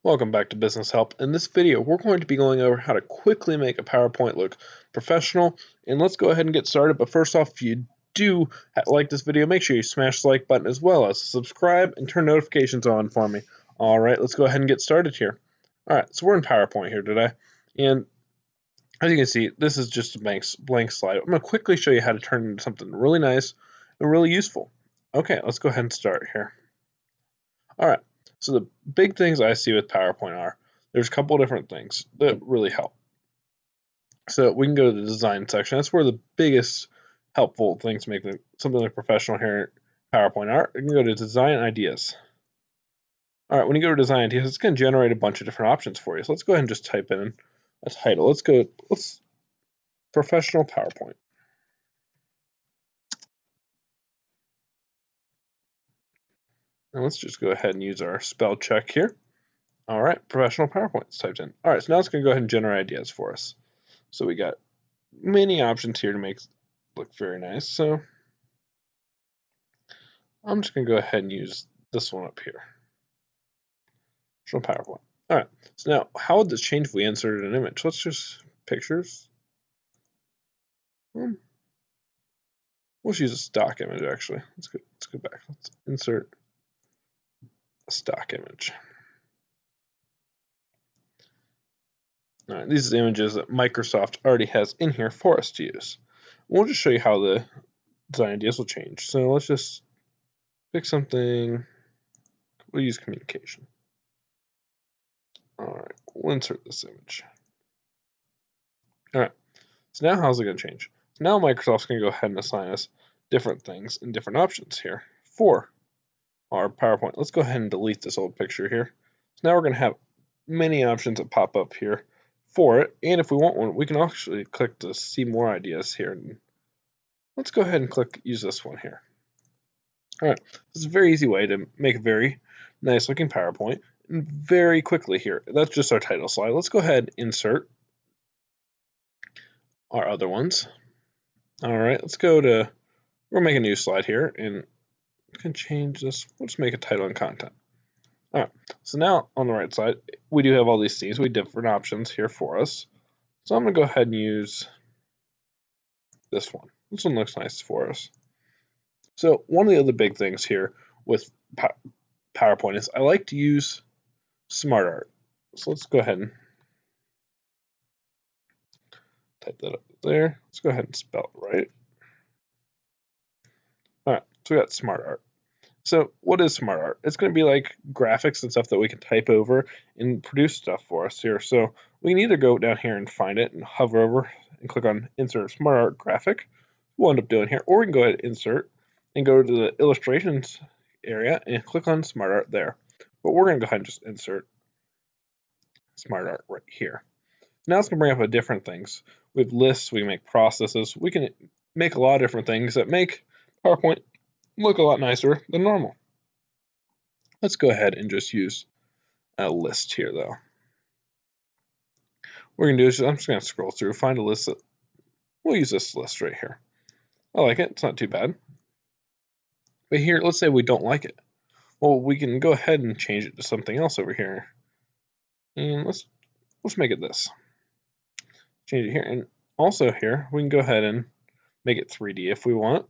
Welcome back to Business Help. In this video, we're going to be going over how to quickly make a PowerPoint look professional. And let's go ahead and get started. But first off, if you do like this video, make sure you smash the like button as well as subscribe and turn notifications on for me. All right, let's go ahead and get started here. All right, so we're in PowerPoint here today. And as you can see, this is just a blank slide. I'm going to quickly show you how to turn it into something really nice and really useful. Okay, let's go ahead and start here. All right, so the big things I see with PowerPoint are there's a couple different things that really help. So we can go to the design section. That's where the biggest helpful things to make something like professional here in PowerPoint are. You can go to design ideas. All right, when you go to design ideas, it's going to generate a bunch of different options for you. So let's go ahead and just type in a title. Let's professional PowerPoint. And let's just go ahead and use our spell check here. All right, professional PowerPoint's typed in. All right, so now it's going to go ahead and generate ideas for us. So we got many options here to make it look very nice. So I'm just going to go ahead and use this one up here. Show PowerPoint. All right, so now how would this change if we inserted an image? Let's just pictures. Let's use a stock image actually. Let's go back. Let's insert a stock image. All right, these are the images that Microsoft already has in here for us to use. We'll just show you how the design ideas will change. So let's just pick something. We'll use communication. All right, we'll insert this image. All right, so now how's it going to change? So now Microsoft's going to go ahead and assign us different things and different options here for our PowerPoint. Let's go ahead and delete this old picture here. So now we're going to have many options that pop up here for it. And if we want one, we can actually click to see more ideas here. And let's go ahead and click use this one here. All right, this is a very easy way to make a very nice looking PowerPoint and very quickly here. That's just our title slide. Let's go ahead and insert our other ones. All right, let's go to, we'll make a new slide here and we can change this. We'll just make a title and content. All right, so now on the right side, we do have all these themes. We have different options here for us. So I'm gonna go ahead and use this one. This one looks nice for us. So one of the other big things here with PowerPoint is I like to use smart art. So let's go ahead and type that up there. Let's go ahead and spell it right. All right, so we got smart art. So what is smart art? It's going to be like graphics and stuff that we can type over and produce stuff for us here. So we can either go down here and find it and hover over and click on insert smart art graphic. We'll end up doing here, or we can go ahead and insert and go to the illustrations area and click on smart art there. But we're going to go ahead and just insert smart art right here. Now it's going to bring up different things. We have lists, we can make processes, we can make a lot of different things that make PowerPoint look a lot nicer than normal. Let's go ahead and just use a list here though. What we're going to do is I'm just going to scroll through, find a list that we'll use this list right here. I like it, it's not too bad. But here, let's say we don't like it. Well, we can go ahead and change it to something else over here. And let's make it this. Change it here. And also here, we can go ahead and make it 3D if we want.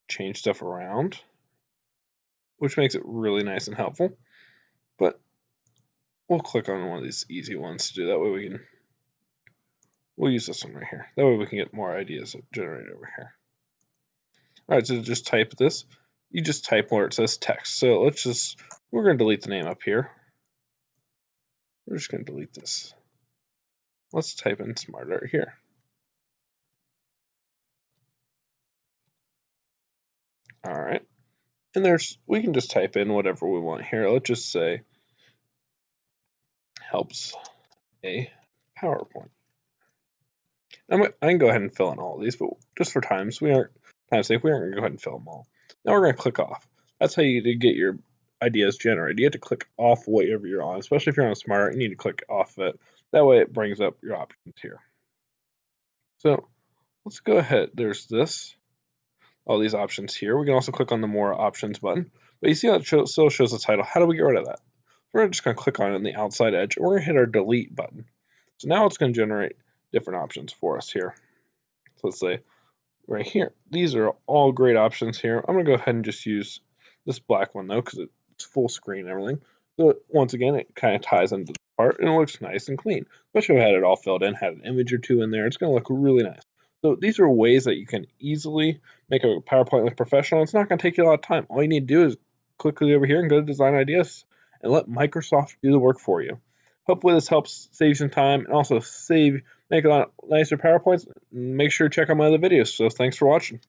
Change stuff around, which makes it really nice and helpful. But we'll click on one of these easy ones to do that way. We'll use this one right here. That way we can get more ideas generated over here. All right, so to just type this, you just type where it says text. So we're going to delete the name up here. We're just going to delete this. Let's type in smart art here. All right. And we can just type in whatever we want here. Let's just say helps a PowerPoint. I can go ahead and fill in all of these, but just for time's sake, we aren't going to go ahead and fill them all. Now we're going to click off. That's how you get your ideas generated. You have to click off whatever you're on, especially if you're on smart art, you need to click off it. That way it brings up your options here. So let's go ahead. There's this, all these options here. We can also click on the more options button, but you see how it still shows the title. How do we get rid of that? we're just going to click on it on the outside edge, and we're going to hit our delete button. So now it's going to generate different options for us here. So let's say right here, these are all great options here. I'm going to go ahead and just use this black one though, because it's full screen and everything. So once again, it kind of ties into the part and it looks nice and clean. Especially if I had it all filled in, had an image or two in there, it's going to look really nice. So these are ways that you can easily make a PowerPoint look professional. It's not going to take you a lot of time. All you need to do is quickly over here and go to Design Ideas and let Microsoft do the work for you. Hopefully this helps save some time and also make a lot nicer PowerPoints. Make sure to check out my other videos. So thanks for watching.